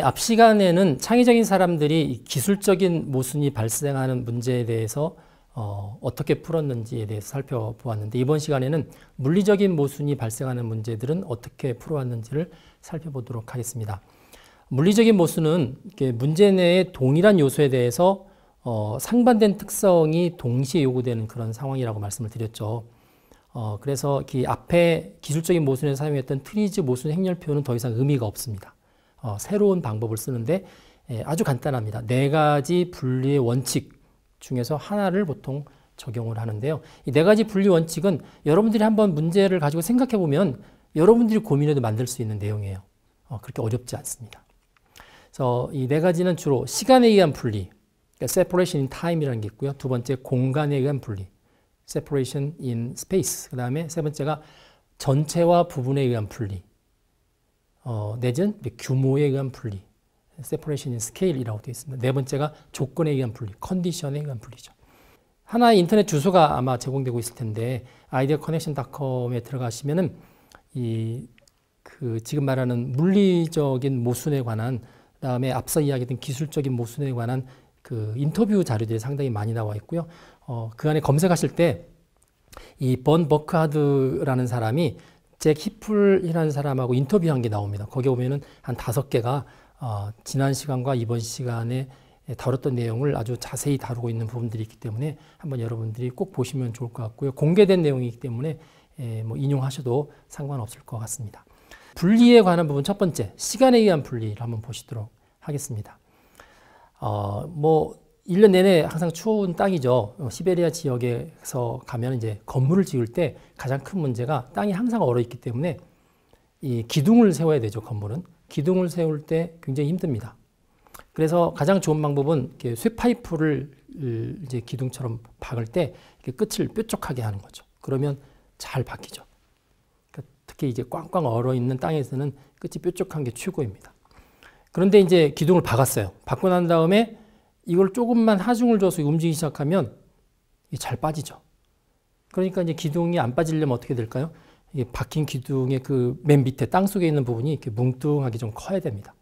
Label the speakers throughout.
Speaker 1: 앞 시간에는 창의적인 사람들이 기술적인 모순이 발생하는 문제에 대해서 어떻게 풀었는지에 대해서 살펴보았는데, 이번 시간에는 물리적인 모순이 발생하는 문제들은 어떻게 풀어왔는지를 살펴보도록 하겠습니다. 물리적인 모순은 문제 내의 동일한 요소에 대해서 상반된 특성이 동시에 요구되는 그런 상황이라고 말씀을 드렸죠. 그래서 앞에 기술적인 모순에 사용했던 트리즈 모순 행렬표는 더 이상 의미가 없습니다. 새로운 방법을 쓰는데 아주 간단합니다. 4가지 분리의 원칙 중에서 하나를 보통 적용을 하는데요. 이 4가지 분리 원칙은 여러분들이 한번 문제를 가지고 생각해 보면 여러분들이 고민해도 만들 수 있는 내용이에요. 그렇게 어렵지 않습니다. 그래서 이 4가지는 주로 시간에 의한 분리, 그러니까 separation in time이라는 게 있고요. 두 번째 공간에 의한 분리, separation in space. 그 다음에 세 번째가 전체와 부분에 의한 분리, 내지는 규모에 의한 분리, separation in scale이라고 되어 있습니다. 네 번째가 조건에 의한 분리, condition에 의한 분리죠. 하나의 인터넷 주소가 아마 제공되고 있을 텐데 ideaconnection.com에 들어가시면은 지금 말하는 물리적인 모순에 관한, 그다음에 앞서 이야기했던 기술적인 모순에 관한 그 인터뷰 자료들이 상당히 많이 나와 있고요. 그 안에 검색하실 때 이 번 버크하드라는 사람이 잭 히플이라는 사람하고 인터뷰한 게 나옵니다. 거기에 보면은 한 5개가 지난 시간과 이번 시간에 다뤘던 내용을 아주 자세히 다루고 있는 부분들이 있기 때문에 한번 여러분들이 꼭 보시면 좋을 것 같고요. 공개된 내용이기 때문에 뭐 인용하셔도 상관없을 것 같습니다. 분리에 관한 부분 첫 번째, 시간에 의한 분리를 한번 보시도록 하겠습니다. 1년 내내 항상 추운 땅이죠. 시베리아 지역에서 가면 이제 건물을 지을 때 가장 큰 문제가 땅이 항상 얼어 있기 때문에 이 기둥을 세워야 되죠. 건물은 기둥을 세울 때 굉장히 힘듭니다. 그래서 가장 좋은 방법은 이렇게 쇠파이프를 이제 기둥처럼 박을 때 이렇게 끝을 뾰족하게 하는 거죠. 그러면 잘 박히죠. 그러니까 특히 이제 꽝꽝 얼어 있는 땅에서는 끝이 뾰족한 게 최고입니다. 그런데 이제 기둥을 박았어요. 박고 난 다음에 이걸 조금만 하중을 줘서 움직이기 시작하면 이게 잘 빠지죠. 그러니까 이제 기둥이 안 빠지려면 어떻게 될까요? 이게 박힌 기둥의 그 맨 밑에 땅 속에 있는 부분이 이렇게 뭉뚱하게 좀 커야 됩니다.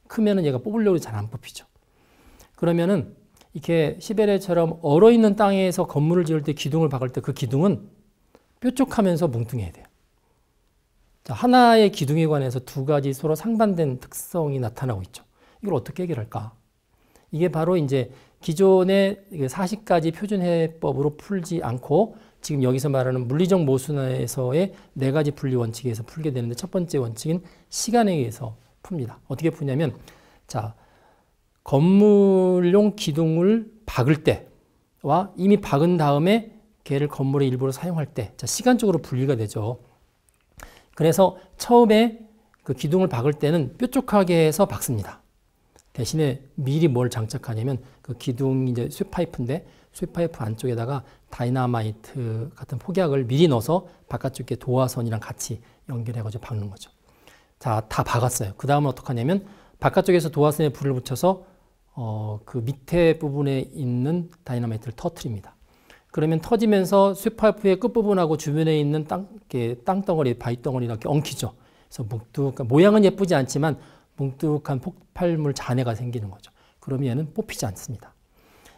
Speaker 1: 크면은 얘가 뽑으려고 잘 안 뽑히죠. 그러면은 이렇게 시베리아처럼 얼어 있는 땅에서 건물을 지을 때 기둥을 박을 때 그 기둥은 뾰족하면서 뭉뚱해야 돼요. 자, 하나의 기둥에 관해서 2가지 서로 상반된 특성이 나타나고 있죠. 이걸 어떻게 해결할까? 이게 바로 이제 기존의 40가지 표준해법으로 풀지 않고 지금 여기서 말하는 물리적 모순에서의 4가지 분리 원칙에서 풀게 되는데, 첫 번째 원칙은 시간에 의해서 풉니다. 어떻게 푸냐면, 자, 건물용 기둥을 박을 때와 이미 박은 다음에 걔를 건물의 일부로 사용할 때, 자, 시간적으로 분리가 되죠. 그래서 처음에 그 기둥을 박을 때는 뾰족하게 해서 박습니다. 대신에 미리 뭘 장착하냐면 그 기둥이 이제 쇠파이프인데 쇠파이프 안쪽에다가 다이나마이트 같은 폭약을 미리 넣어서 바깥쪽에 도화선이랑 같이 연결해가지고 박는 거죠. 자, 다 박았어요. 그 다음은 어떻게 하냐면 바깥쪽에서 도화선에 불을 붙여서 그 밑에 부분에 있는 다이나마이트를 터뜨립니다. 그러면 터지면서 쇠파이프의 끝부분하고 주변에 있는 땅덩어리, 바위덩어리 이렇게 엉키죠. 그래서 뭉툭한, 모양은 예쁘지 않지만 뭉툭한 폭발물 잔해가 생기는 거죠. 그러면 얘는 뽑히지 않습니다.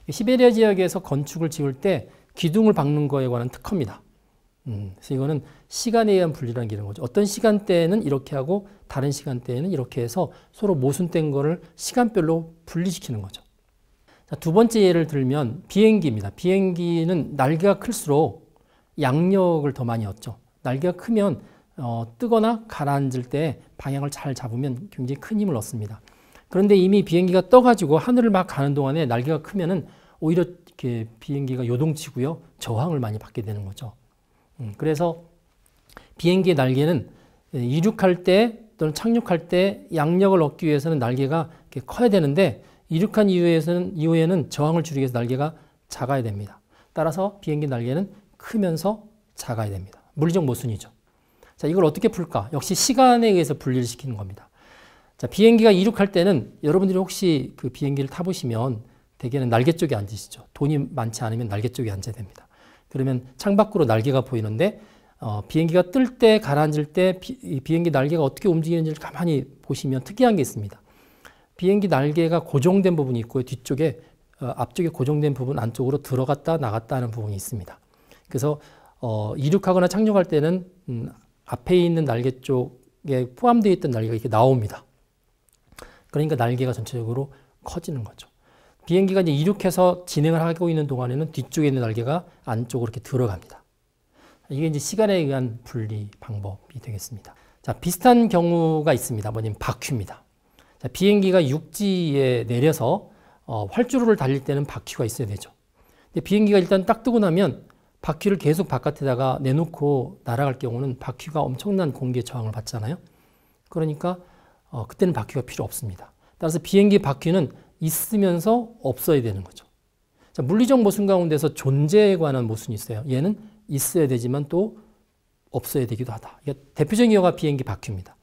Speaker 1: 시베리아 지역에서 건축을 지을 때 기둥을 박는 거에 관한 특허입니다. 그래서 이거는 시간에 의한 분리라는 게 이런 거죠. 어떤 시간대에는 이렇게 하고 다른 시간대에는 이렇게 해서 서로 모순된 거를 시간별로 분리시키는 거죠. 자, 두 번째 예를 들면 비행기입니다. 비행기는 날개가 클수록 양력을 더 많이 얻죠. 날개가 크면 뜨거나 가라앉을 때 방향을 잘 잡으면 굉장히 큰 힘을 얻습니다. 그런데 이미 비행기가 떠가지고 하늘을 막 가는 동안에 날개가 크면은 오히려 이렇게 비행기가 요동치고요, 저항을 많이 받게 되는 거죠. 그래서 비행기의 날개는 이륙할 때 또는 착륙할 때 양력을 얻기 위해서는 날개가 이렇게 커야 되는데, 이륙한 이후에는 저항을 줄이기 위해서 날개가 작아야 됩니다. 따라서 비행기 날개는 크면서 작아야 됩니다. 물리적 모순이죠. 자, 이걸 어떻게 풀까? 역시 시간에 의해서 분리를 시키는 겁니다. 자, 비행기가 이륙할 때는 여러분들이 혹시 그 비행기를 타보시면 대개는 날개 쪽에 앉으시죠. 돈이 많지 않으면 날개 쪽에 앉아야 됩니다. 그러면 창밖으로 날개가 보이는데 비행기가 뜰 때 가라앉을 때 비행기 날개가 어떻게 움직이는지를 가만히 보시면 특이한 게 있습니다. 비행기 날개가 고정된 부분이 있고요. 뒤쪽에 앞쪽에 고정된 부분 안쪽으로 들어갔다 나갔다 하는 부분이 있습니다. 그래서 이륙하거나 착륙할 때는 앞에 있는 날개 쪽에 포함되어 있던 날개가 이렇게 나옵니다. 그러니까 날개가 전체적으로 커지는 거죠. 비행기가 이제 이륙해서 진행을 하고 있는 동안에는 뒤쪽에 있는 날개가 안쪽으로 이렇게 들어갑니다. 이게 이제 시간에 의한 분리 방법이 되겠습니다. 자, 비슷한 경우가 있습니다. 뭐냐면 바퀴입니다. 자, 비행기가 육지에 내려서 활주로를 달릴 때는 바퀴가 있어야 되죠. 근데 비행기가 일단 딱 뜨고 나면 바퀴를 계속 바깥에다가 내놓고 날아갈 경우는 바퀴가 엄청난 공기의 저항을 받잖아요. 그러니까 그때는 바퀴가 필요 없습니다. 따라서 비행기 바퀴는 있으면서 없어야 되는 거죠. 자, 물리적 모순 가운데서 존재에 관한 모순이 있어요. 얘는 있어야 되지만 또 없어야 되기도 하다. 이게 대표적인 경우가 비행기 바퀴입니다.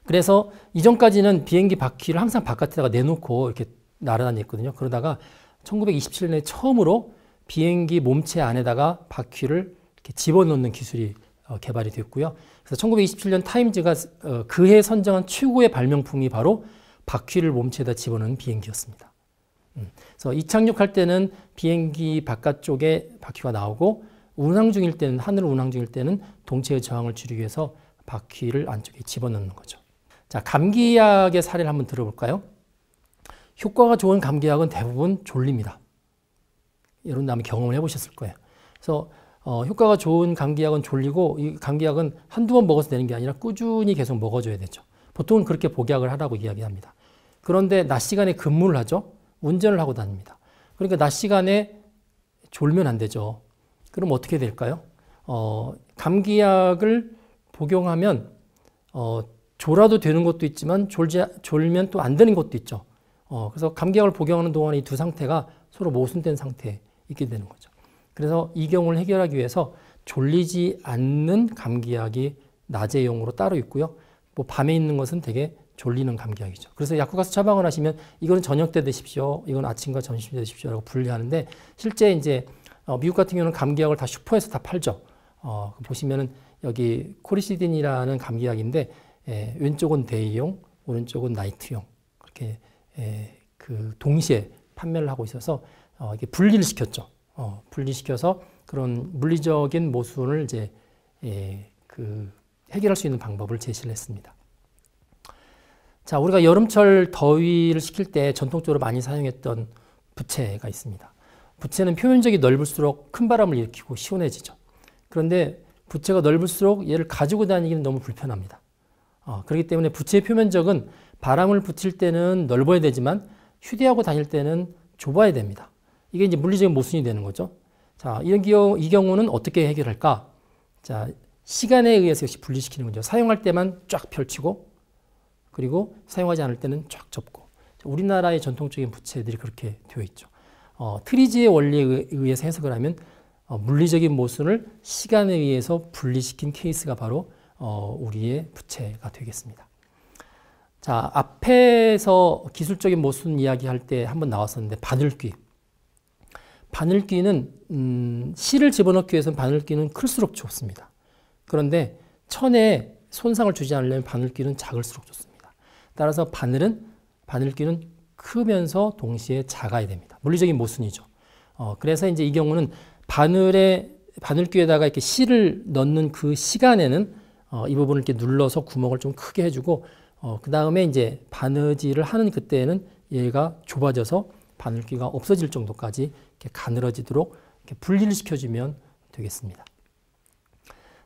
Speaker 1: 그래서 이전까지는 비행기 바퀴를 항상 바깥에다가 내놓고 이렇게 날아다녔거든요. 그러다가 1927년에 처음으로 비행기 몸체 안에다가 바퀴를 이렇게 집어넣는 기술이 개발이 됐고요. 그래서 1927년 타임즈가 그해 선정한 최고의 발명품이 바로 바퀴를 몸체에다 집어넣는 비행기였습니다. 그래서 이착륙할 때는 비행기 바깥쪽에 바퀴가 나오고 운항 중일 때는 하늘 운항 중일 때는 동체의 저항을 줄이기 위해서 바퀴를 안쪽에 집어넣는 거죠. 자, 감기약의 사례를 한번 들어볼까요? 효과가 좋은 감기약은 대부분 졸립니다. 여러분도 아마 경험을 해보셨을 거예요. 그래서 효과가 좋은 감기약은 졸리고 이 감기약은 한두 번 먹어서 되는 게 아니라 꾸준히 계속 먹어줘야 되죠. 보통은 그렇게 복약을 하라고 이야기합니다. 그런데 낮 시간에 근무를 하죠. 운전을 하고 다닙니다. 그러니까 낮 시간에 졸면 안 되죠. 그럼 어떻게 될까요? 감기약을 복용하면 졸아도 되는 것도 있지만 졸면 또 안 되는 것도 있죠. 그래서 감기약을 복용하는 동안에 이 두 상태가 서로 모순된 상태에 있게 되는 거죠. 그래서 이 경우를 해결하기 위해서 졸리지 않는 감기약이 낮의 용으로 따로 있고요. 뭐 밤에 있는 것은 되게 졸리는 감기약이죠. 그래서 약국 가서 처방을 하시면 이거는 저녁 때 드십시오. 이건 아침과 점심 때 드십시오라고 분류하는데 실제 이제 미국 같은 경우는 감기약을 다 슈퍼에서 다 팔죠. 보시면은 여기 코리시딘이라는 감기약인데 왼쪽은 데이용, 오른쪽은 나이트용 그렇게 그 동시에 판매를 하고 있어서 이게 분리를 시켰죠. 분리시켜서 그런 물리적인 모순을 이제 그 해결할 수 있는 방법을 제시를 했습니다. 자, 우리가 여름철 더위를 식힐 때 전통적으로 많이 사용했던 부채가 있습니다. 부채는 표면적이 넓을수록 큰 바람을 일으키고 시원해지죠. 그런데 부채가 넓을수록 얘를 가지고 다니기는 너무 불편합니다. 그렇기 때문에 부채의 표면적은 바람을 붙일 때는 넓어야 되지만 휴대하고 다닐 때는 좁아야 됩니다. 이게 이제 물리적인 모순이 되는 거죠. 자, 이 경우는 어떻게 해결할까? 자, 시간에 의해서 역시 분리시키는 거죠. 사용할 때만 쫙 펼치고 그리고 사용하지 않을 때는 쫙 접고. 우리나라의 전통적인 부채들이 그렇게 되어 있죠. 트리지의 원리에 의해서 해석을 하면 물리적인 모순을 시간에 의해서 분리시킨 케이스가 바로 우리의 부채가 되겠습니다. 자, 앞에서 기술적인 모순 이야기할 때 한번 나왔었는데 바늘귀. 바늘귀는 실을 집어넣기 위해서는 바늘귀는 클수록 좋습니다. 그런데 천에 손상을 주지 않으려면 바늘귀는 작을수록 좋습니다. 따라서 바늘귀는 크면서 동시에 작아야 됩니다. 물리적인 모순이죠. 그래서 이제 이 경우는 바늘귀에다가 이렇게 실을 넣는 그 시간에는 이 부분을 이렇게 눌러서 구멍을 좀 크게 해주고 그 다음에 이제 바느질을 하는 그때는 얘가 좁아져서 바늘귀가 없어질 정도까지 이렇게 가늘어지도록 이렇게 분리를 시켜주면 되겠습니다.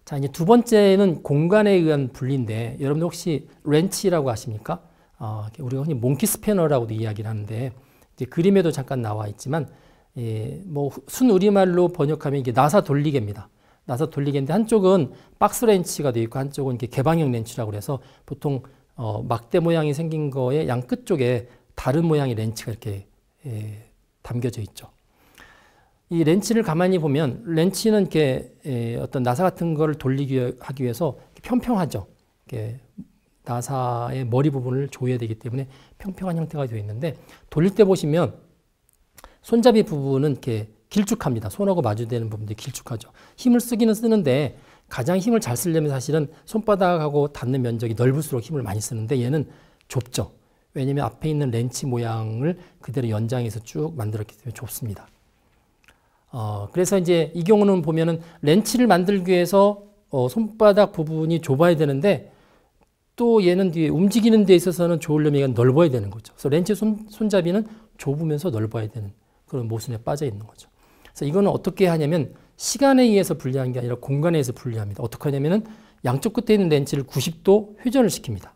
Speaker 1: 자, 이제 두 번째는 공간에 의한 분리인데 여러분들 혹시 렌치라고 아십니까? 우리가 흔히 몽키 스패너라고도 이야기를 하는데 이제 그림에도 잠깐 나와 있지만 뭐 순우리말로 번역하면 이게 나사 돌리개입니다. 나사 돌리개인데 한쪽은 박스 렌치가 되어 있고 한쪽은 이렇게 개방형 렌치라고 그래서 보통 막대 모양이 생긴 거에 양 끝 쪽에 다른 모양의 렌치가 이렇게 담겨져 있죠. 이 렌치를 가만히 보면 렌치는 이렇게 어떤 나사 같은 거를 돌리기 하기 위해서 평평하죠. 이렇게 나사의 머리 부분을 조여야 되기 때문에 평평한 형태가 되어 있는데 돌릴 때 보시면 손잡이 부분은 이렇게 길쭉합니다. 손하고 마주되는 부분들이 길쭉하죠. 힘을 쓰기는 쓰는데 가장 힘을 잘 쓰려면 사실은 손바닥하고 닿는 면적이 넓을수록 힘을 많이 쓰는데 얘는 좁죠. 왜냐하면 앞에 있는 렌치 모양을 그대로 연장해서 쭉 만들었기 때문에 좁습니다. 그래서 이제 이 경우는 보면은 렌치를 만들기 위해서 손바닥 부분이 좁아야 되는데 또 얘는 뒤에 움직이는 데 있어서는 좋으려면 얘가 넓어야 되는 거죠. 그래서 렌치 손잡이는 좁으면서 넓어야 되는 그런 모순에 빠져 있는 거죠. 그래서 이거는 어떻게 하냐면 시간에 의해서 분리한 게 아니라 공간에 의해서 분리합니다. 어떻게 하냐면은 양쪽 끝에 있는 렌치를 90도 회전을 시킵니다.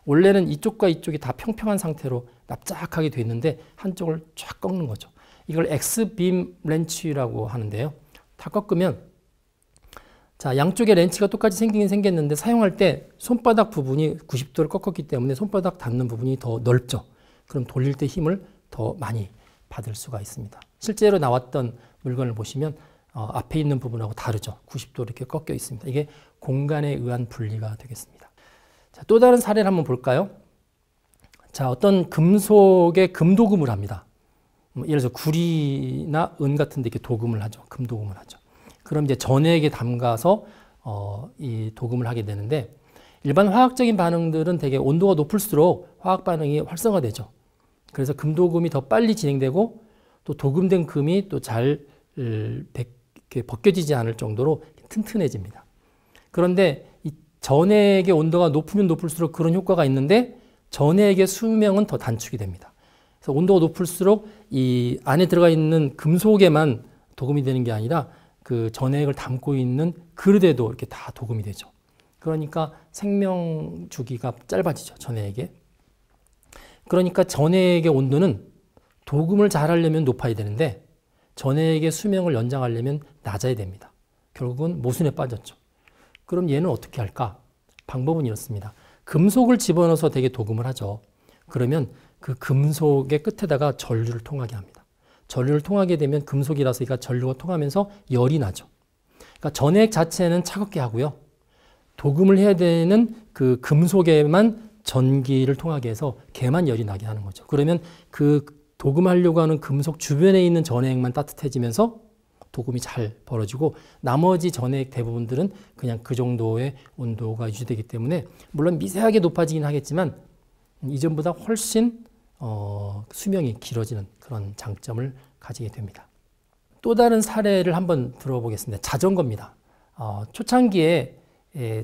Speaker 1: 원래는 이쪽과 이쪽이 다 평평한 상태로 납작하게 돼 있는데 한쪽을 쫙 꺾는 거죠. 이걸 X빔 렌치라고 하는데요. 다 꺾으면 자, 양쪽에 렌치가 똑같이 생기긴 생겼는데 사용할 때 손바닥 부분이 90도를 꺾었기 때문에 손바닥 닿는 부분이 더 넓죠. 그럼 돌릴 때 힘을 더 많이 받을 수가 있습니다. 실제로 나왔던 물건을 보시면 앞에 있는 부분하고 다르죠. 90도 이렇게 꺾여 있습니다. 이게 공간에 의한 분리가 되겠습니다. 자, 또 다른 사례를 한번 볼까요? 자, 어떤 금속에 금도금을 합니다. 예를 들어서 구리나 은 같은 데 이렇게 도금을 하죠. 금도금을 하죠. 그럼 이제 전해액에 담가서 이 도금을 하게 되는데 일반 화학적인 반응들은 되게 온도가 높을수록 화학 반응이 활성화되죠. 그래서 금도금이 더 빨리 진행되고 또 도금된 금이 또 잘 벗겨지지 않을 정도로 튼튼해집니다. 그런데 이 전해액의 온도가 높으면 높을수록 그런 효과가 있는데 전해액의 수명은 더 단축이 됩니다. 그래서 온도가 높을수록 이 안에 들어가 있는 금속에만 도금이 되는 게 아니라 그 전해액을 담고 있는 그릇에도 이렇게 다 도금이 되죠. 그러니까 생명 주기가 짧아지죠. 전해액에. 그러니까 전해액의 온도는 도금을 잘 하려면 높아야 되는데 전해액의 수명을 연장하려면 낮아야 됩니다. 결국은 모순에 빠졌죠. 그럼 얘는 어떻게 할까? 방법은 이렇습니다. 금속을 집어넣어서 되게 도금을 하죠. 그러면 그 금속의 끝에다가 전류를 통하게 합니다. 전류를 통하게 되면 금속이라서 그러니까 전류가 통하면서 열이 나죠. 그러니까 전해액 자체는 차갑게 하고요. 도금을 해야 되는 그 금속에만 전기를 통하게 해서 걔만 열이 나게 하는 거죠. 그러면 그 도금하려고 하는 금속 주변에 있는 전해액만 따뜻해지면서 도금이 잘 벌어지고 나머지 전해액 대부분들은 그냥 그 정도의 온도가 유지되기 때문에 물론 미세하게 높아지긴 하겠지만 이전보다 훨씬 수명이 길어지는 그런 장점을 가지게 됩니다. 또 다른 사례를 한번 들어보겠습니다. 자전거입니다. 초창기에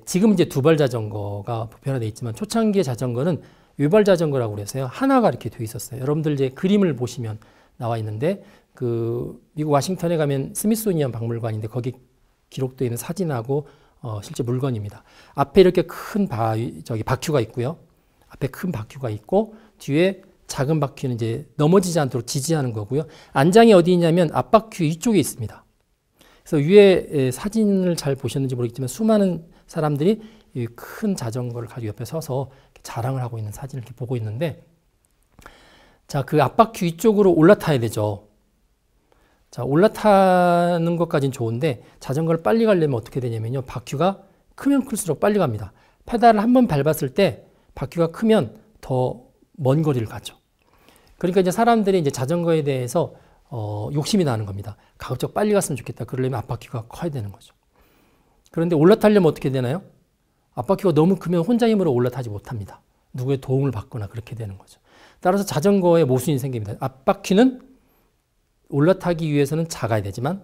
Speaker 1: 지금 이제 두발 자전거가 보편화되어 있지만 초창기의 자전거는 외발 자전거라고 그래서요. 하나가 이렇게 되어 있었어요. 여러분들 이제 그림을 보시면 나와 있는데 그 미국 와싱턴에 가면 스미소니언 박물관인데 거기 기록되어 있는 사진하고 실제 물건입니다. 앞에 이렇게 큰 바퀴가 있고요. 앞에 큰 바퀴가 있고 뒤에 작은 바퀴는 이제 넘어지지 않도록 지지하는 거고요. 안장이 어디 있냐면 앞바퀴 위쪽에 있습니다. 그래서 위에 사진을 잘 보셨는지 모르겠지만 수많은 사람들이 이 큰 자전거를 가지고 옆에 서서 자랑을 하고 있는 사진을 이렇게 보고 있는데 자, 그 앞바퀴 위쪽으로 올라타야 되죠. 자, 올라타는 것까지는 좋은데 자전거를 빨리 가려면 어떻게 되냐면요. 바퀴가 크면 클수록 빨리 갑니다. 페달을 한번 밟았을 때 바퀴가 크면 더 먼 거리를 가죠. 그러니까 이제 사람들이 이제 자전거에 대해서 욕심이 나는 겁니다. 가급적 빨리 갔으면 좋겠다. 그러려면 앞바퀴가 커야 되는 거죠. 그런데 올라타려면 어떻게 되나요? 앞바퀴가 너무 크면 혼자 힘으로 올라타지 못합니다. 누구의 도움을 받거나 그렇게 되는 거죠. 따라서 자전거에 모순이 생깁니다. 앞바퀴는 올라타기 위해서는 작아야 되지만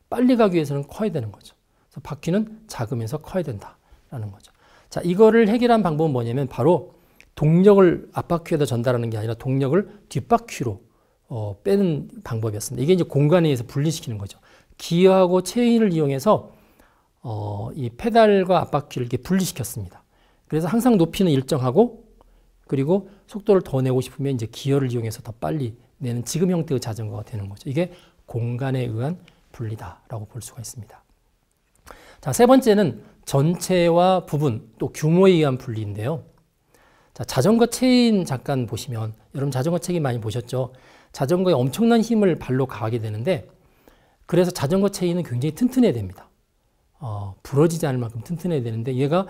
Speaker 1: 빨리 가기 위해서는 커야 되는 거죠. 그래서 바퀴는 작으면서 커야 된다라는 거죠. 자, 이거를 해결한 방법은 뭐냐면 바로 동력을 앞바퀴에다 전달하는 게 아니라 동력을 뒷바퀴로 빼는 방법이었습니다. 이게 이제 공간에 의해서 분리시키는 거죠. 기어하고 체인을 이용해서 이 페달과 앞바퀴를 이렇게 분리시켰습니다. 그래서 항상 높이는 일정하고 그리고 속도를 더 내고 싶으면 이제 기어를 이용해서 더 빨리 내는 지금 형태의 자전거가 되는 거죠. 이게 공간에 의한 분리다라고 볼 수가 있습니다. 자, 세 번째는 전체와 부분 또 규모에 의한 분리인데요. 자, 자전거 체인 잠깐 보시면 여러분 자전거 체인 많이 보셨죠? 자전거에 엄청난 힘을 발로 가하게 되는데 그래서 자전거 체인은 굉장히 튼튼해야 됩니다. 부러지지 않을 만큼 튼튼해야 되는데 얘가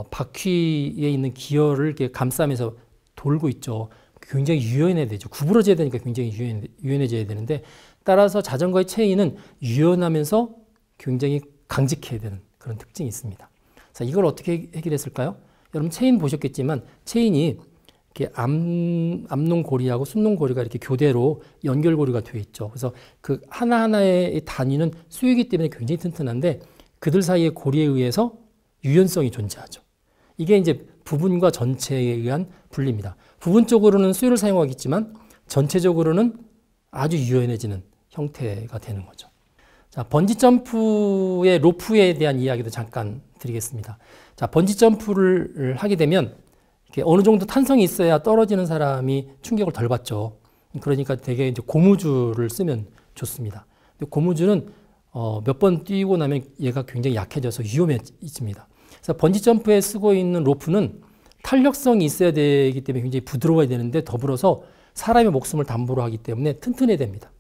Speaker 1: 바퀴에 있는 기어를 이렇게 감싸면서 돌고 있죠. 굉장히 유연해야 되죠. 구부러져야 되니까 굉장히 유연해져야 되는데 따라서 자전거의 체인은 유연하면서 굉장히 강직해야 되는 그런 특징이 있습니다. 자, 이걸 어떻게 해결했을까요? 여러분 체인 보셨겠지만 체인이 이렇게 암농고리하고 순농고리가 이렇게 교대로 연결고리가 되어 있죠. 그래서 그 하나하나의 단위는 쇠이기 때문에 굉장히 튼튼한데 그들 사이의 고리에 의해서 유연성이 존재하죠. 이게 이제 부분과 전체에 의한 분리입니다. 부분적으로는 쇠를 사용하겠지만 전체적으로는 아주 유연해지는 형태가 되는 거죠. 자, 번지점프의 로프에 대한 이야기도 잠깐 드리겠습니다. 자, 번지점프를 하게 되면 이렇게 어느 정도 탄성이 있어야 떨어지는 사람이 충격을 덜 받죠. 그러니까 되게 이제 고무줄을 쓰면 좋습니다. 근데 고무줄은 몇 번 뛰고 나면 얘가 굉장히 약해져서 위험해집니다. 그래서 번지점프에 쓰고 있는 로프는 탄력성이 있어야 되기 때문에 굉장히 부드러워야 되는데 더불어서 사람의 목숨을 담보로 하기 때문에 튼튼해야 됩니다.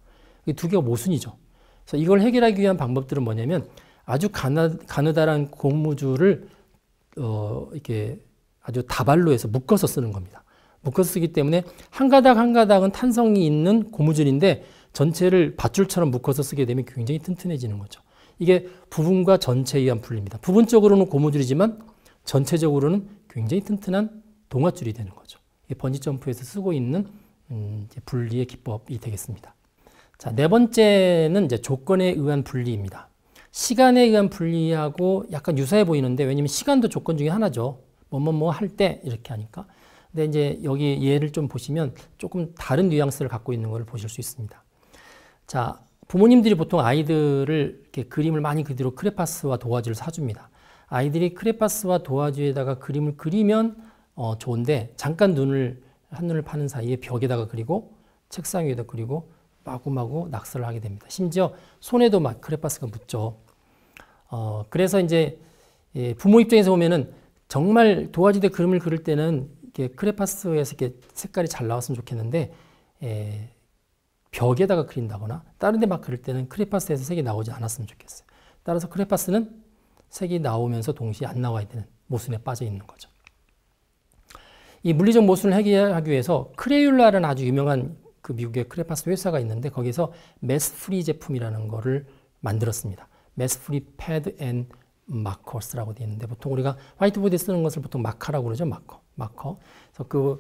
Speaker 1: 이 두 개가 모순이죠. 그래서 이걸 해결하기 위한 방법들은 뭐냐면 아주 가느다란 고무줄을 이렇게 아주 다발로 해서 묶어서 쓰는 겁니다. 묶어서 쓰기 때문에 한 가닥 한 가닥은 탄성이 있는 고무줄인데 전체를 밧줄처럼 묶어서 쓰게 되면 굉장히 튼튼해지는 거죠. 이게 부분과 전체에 의한 분리입니다. 부분적으로는 고무줄이지만 전체적으로는 굉장히 튼튼한 동아줄이 되는 거죠. 이게 번지점프에서 쓰고 있는 분리의 기법이 되겠습니다. 자, 네 번째는 이제 조건에 의한 분리입니다. 시간에 의한 분리하고 약간 유사해 보이는데 왜냐면 시간도 조건 중에 하나죠. 뭐 할 때 이렇게 하니까. 근데 이제 여기 예를 좀 보시면 조금 다른 뉘앙스를 갖고 있는 걸 보실 수 있습니다. 자, 부모님들이 보통 아이들을 이렇게 그림을 많이 그리도록 크레파스와 도화지를 사줍니다. 아이들이 크레파스와 도화지에다가 그림을 그리면 좋은데 잠깐 한눈을 파는 사이에 벽에다가 그리고 책상 위에다 그리고 마구마구 낙서를 하게 됩니다. 심지어 손에도 막 크레파스가 묻죠. 그래서 이제 부모 입장에서 보면은 정말 도화지대 그림을 그릴 때는 이렇게 크레파스에서 이렇게 색깔이 잘 나왔으면 좋겠는데 벽에다가 그린다거나 다른 데 막 그릴 때는 크레파스에서 색이 나오지 않았으면 좋겠어요. 따라서 크레파스는 색이 나오면서 동시에 안 나와야 되는 모순에 빠져 있는 거죠. 이 물리적 모순을 해결하기 위해서 크레율라라는 아주 유명한 그 미국의 크레파스 회사가 있는데 거기서 매스프리 제품이라는 거를 만들었습니다. 매스프리 패드 앤 마커스라고 되어 있는데 보통 우리가 화이트보드에 쓰는 것을 보통 마카라고 그러죠. 마커. 그래서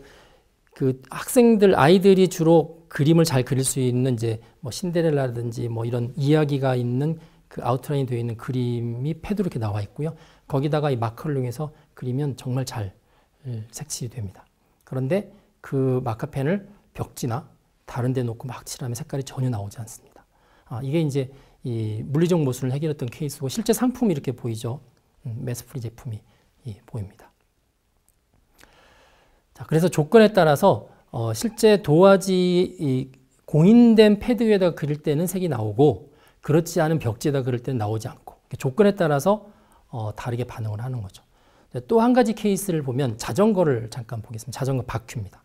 Speaker 1: 그 학생들 아이들이 주로 그림을 잘 그릴 수 있는 이제 뭐 신데렐라라든지 뭐 이런 이야기가 있는 그 아웃라인이 되어 있는 그림이 패드로 이렇게 나와 있고요. 거기다가 이 마커를 이용해서 그리면 정말 잘 색칠이 됩니다. 그런데 그 마카펜을 벽지나 다른 데 놓고 막 칠하면 색깔이 전혀 나오지 않습니다. 이게 이제 이 물리적 모순을 해결했던 케이스고 실제 상품이 이렇게 보이죠. 매스프리 제품이 보입니다. 자, 그래서 조건에 따라서 실제 도화지 공인된 패드 위에다 그릴 때는 색이 나오고 그렇지 않은 벽지에다 그릴 때는 나오지 않고 조건에 따라서 다르게 반응을 하는 거죠. 또 한 가지 케이스를 보면 자전거를 잠깐 보겠습니다. 자전거 바퀴입니다.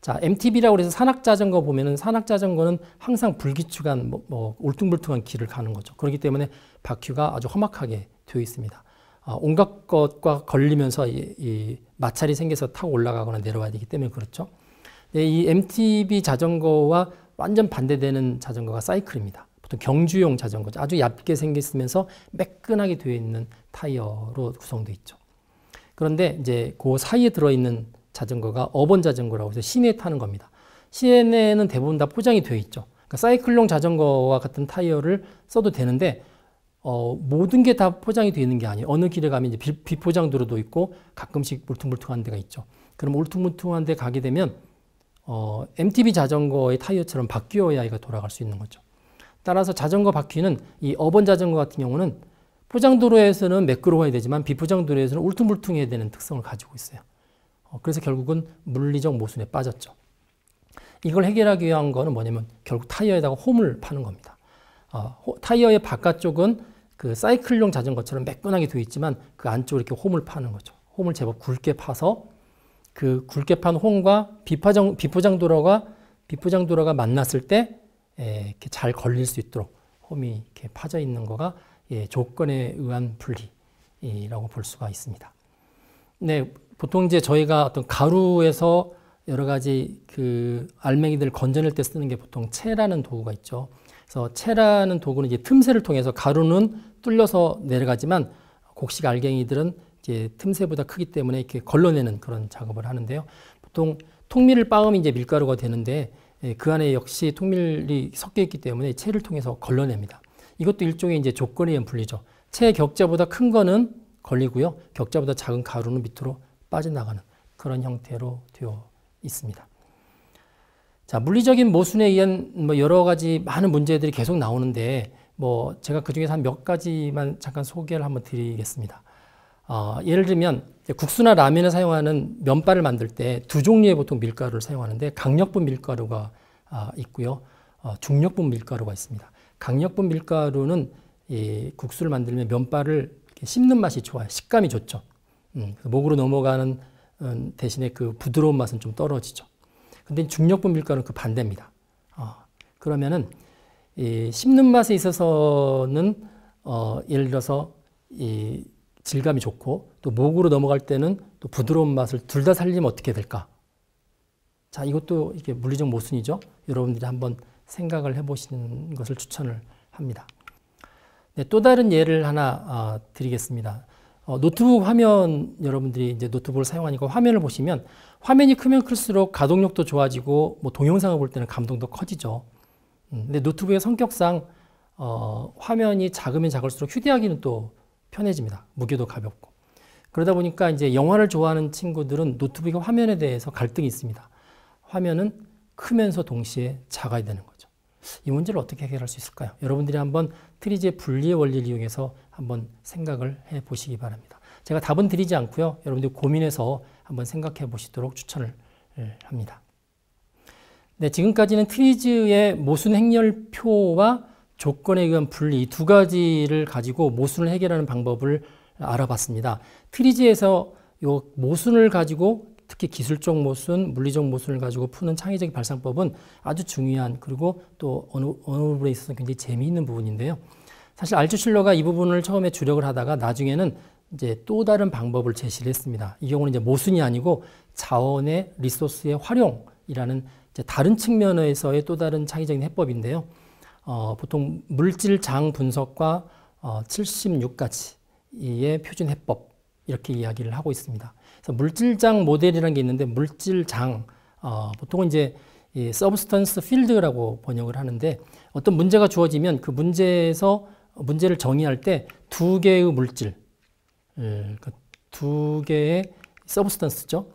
Speaker 1: 자, MTB라고 해서 산악자전거 보면은 산악자전거는 항상 불규칙한 울퉁불퉁한 길을 가는 거죠. 그렇기 때문에 바퀴가 아주 험악하게 되어 있습니다. 온갖 것과 걸리면서 이 마찰이 생겨서 타고 올라가거나 내려와야 되기 때문에 그렇죠. 이 MTB 자전거와 완전 반대되는 자전거가 사이클입니다. 보통 경주용 자전거죠. 아주 얇게 생겼으면서 매끈하게 되어 있는 타이어로 구성되어 있죠. 그런데 이제 그 사이에 들어있는 자전거가 어번 자전거라고 해서 시내에 타는 겁니다. 시내는 대부분 다 포장이 되어 있죠. 그러니까 사이클용 자전거와 같은 타이어를 써도 되는데 모든 게 다 포장이 되어 있는 게 아니에요. 어느 길에 가면 이제 비포장 도로도 있고 가끔씩 울퉁불퉁한 데가 있죠. 그럼 울퉁불퉁한 데 가게 되면 MTB 자전거의 타이어처럼 바뀌어야 얘가 돌아갈 수 있는 거죠. 따라서 자전거 바퀴는 이 어번 자전거 같은 경우는 포장도로에서는 매끄러워야 되지만 비포장도로에서는 울퉁불퉁해야 되는 특성을 가지고 있어요. 그래서 결국은 물리적 모순에 빠졌죠. 이걸 해결하기 위한 거는 뭐냐면 결국 타이어에다가 홈을 파는 겁니다. 타이어의 바깥쪽은 그 사이클용 자전거처럼 매끈하게 되어 있지만 그 안쪽으로 이렇게 홈을 파는 거죠. 홈을 제법 굵게 파서 그 굵게 판 홈과 비포장도로가 만났을 때 이렇게 잘 걸릴 수 있도록 홈이 이렇게 파져 있는 거가 조건에 의한 분리라고 볼 수가 있습니다. 네, 보통 이제 저희가 어떤 가루에서 여러 가지 그 알맹이들을 건져낼 때 쓰는 게 보통 채라는 도구가 있죠. 그래서 채라는 도구는 이제 틈새를 통해서 가루는 뚫려서 내려가지만 곡식 알갱이들은 이제 틈새보다 크기 때문에 이렇게 걸러내는 그런 작업을 하는데요. 보통 통밀을 빻으면 이제 밀가루가 되는데 그 안에 역시 통밀이 섞여 있기 때문에 체를 통해서 걸러냅니다. 이것도 일종의 이제 조건에 의한 분리죠. 체 격자보다 큰 거는 걸리고요. 격자보다 작은 가루는 밑으로 빠져나가는 그런 형태로 되어 있습니다. 자, 물리적인 모순에 의한 뭐 여러 가지 많은 문제들이 계속 나오는데 제가 그 중에서 한 몇 가지만 잠깐 소개를 한번 드리겠습니다. 예를 들면 국수나 라면에 사용하는 면발을 만들 때 두 종류의 보통 밀가루를 사용하는데 강력분 밀가루가 있고요. 중력분 밀가루가 있습니다. 강력분 밀가루는 이 국수를 만들면 면발을 이렇게 씹는 맛이 좋아요. 식감이 좋죠. 목으로 넘어가는 대신에 그 부드러운 맛은 좀 떨어지죠. 근데 중력분 밀가루는 그 반대입니다. 그러면은 이 씹는 맛에 있어서는 예를 들어서 이 질감이 좋고 또 목으로 넘어갈 때는 또 부드러운 맛을 둘 다 살리면 어떻게 될까? 자, 이것도 이게 물리적 모순이죠. 여러분들이 한번 생각을 해보시는 것을 추천을 합니다. 네, 또 다른 예를 하나 드리겠습니다. 노트북 화면, 여러분들이 이제 노트북을 사용하니까 화면을 보시면 화면이 크면 클수록 가동력도 좋아지고 뭐 동영상을 볼 때는 감동도 커지죠. 근데 노트북의 성격상 화면이 작으면 작을수록 휴대하기는 또 편해집니다. 무게도 가볍고. 그러다 보니까 이제 영화를 좋아하는 친구들은 노트북의 화면에 대해서 갈등이 있습니다. 화면은 크면서 동시에 작아야 되는 거죠. 이 문제를 어떻게 해결할 수 있을까요? 여러분들이 한번 트리지의 분리의 원리를 이용해서 한번 생각을 해 보시기 바랍니다. 제가 답은 드리지 않고요. 여러분들이 고민해서 한번 생각해 보시도록 추천을 합니다. 네, 지금까지는 트리즈의 모순 행렬표와 조건에 의한 분리 두 가지를 가지고 모순을 해결하는 방법을 알아봤습니다. 트리즈에서 이 모순을 가지고 특히 기술적 모순, 물리적 모순을 가지고 푸는 창의적인 발상법은 아주 중요한 그리고 또 어느 부분에 있어서 굉장히 재미있는 부분인데요. 사실 알츠슐러가 이 부분을 처음에 주력을 하다가 나중에는 이제 또 다른 방법을 제시를 했습니다. 이 경우는 이제 모순이 아니고 자원의 리소스의 활용이라는 이제 다른 측면에서의 또 다른 창의적인 해법인데요. 보통 물질장 분석과 76가지의 표준 해법 이렇게 이야기를 하고 있습니다. 그래서 물질장 모델이라는 게 있는데 물질장 보통은 이제 이 substance field라고 번역을 하는데 어떤 문제가 주어지면 그 문제에서 문제를 정의할 때 두 개의 물질, 그러니까 두 개의 substance죠.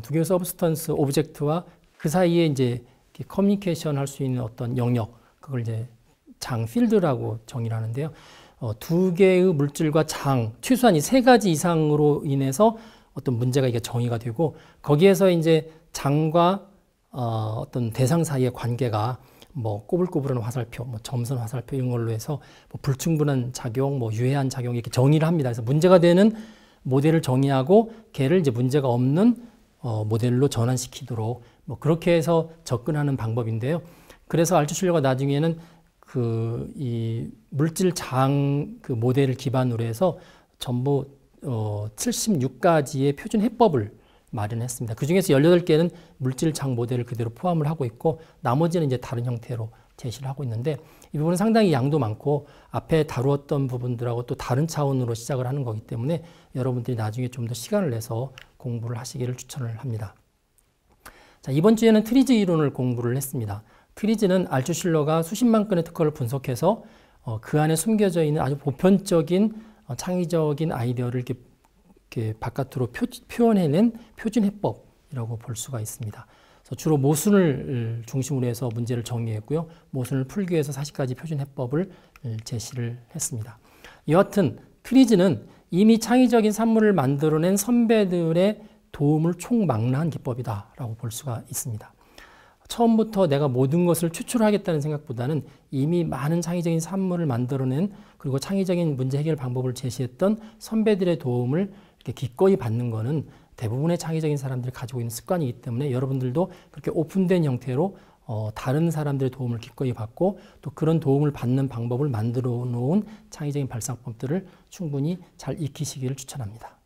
Speaker 1: 두 개의 substance 오브젝트와 그 사이에 이제 커뮤니케이션 할 수 있는 어떤 영역, 그걸 이제 장 필드라고 정의를 하는데요. 두 개의 물질과 장, 최소한 이 세 가지 이상으로 인해서 어떤 문제가 이게 정의가 되고 거기에서 이제 장과 어떤 대상 사이의 관계가 뭐 꼬불꼬불한 화살표, 뭐 점선 화살표 이런 걸로 해서 뭐 불충분한 작용, 뭐 유해한 작용 이렇게 정의를 합니다. 그래서 문제가 되는 모델을 정의하고 걔를 이제 문제가 없는 모델로 전환시키도록 뭐 그렇게 해서 접근하는 방법인데요. 그래서 알츠슐러가 나중에는 이 물질장 그 모델을 기반으로 해서 전부 76가지의 표준 해법을 마련했습니다. 그 중에서 18개는 물질장 모델을 그대로 포함을 하고 있고 나머지는 이제 다른 형태로 제시를 하고 있는데 이 부분은 상당히 양도 많고 앞에 다루었던 부분들하고 또 다른 차원으로 시작을 하는 거기 때문에 여러분들이 나중에 좀 더 시간을 내서 공부를 하시기를 추천을 합니다. 자, 이번 주에는 트리즈 이론을 공부를 했습니다. 트리즈는 알츠슐러가 수십만 건의 특허를 분석해서 그 안에 숨겨져 있는 아주 보편적인 창의적인 아이디어를 이렇게 바깥으로 표현해낸 표준 해법이라고 볼 수가 있습니다. 그래서 주로 모순을 중심으로 해서 문제를 정리했고요. 모순을 풀기 위해서 40가지 표준 해법을 제시를 했습니다. 여하튼 트리즈는 이미 창의적인 산물을 만들어낸 선배들의 도움을 총망라한 기법이다라고 볼 수가 있습니다. 처음부터 내가 모든 것을 추출하겠다는 생각보다는 이미 많은 창의적인 산물을 만들어낸 그리고 창의적인 문제 해결 방법을 제시했던 선배들의 도움을 이렇게 기꺼이 받는 것은 대부분의 창의적인 사람들이 가지고 있는 습관이기 때문에 여러분들도 그렇게 오픈된 형태로 다른 사람들의 도움을 기꺼이 받고 또 그런 도움을 받는 방법을 만들어 놓은 창의적인 발상법들을 충분히 잘 익히시기를 추천합니다.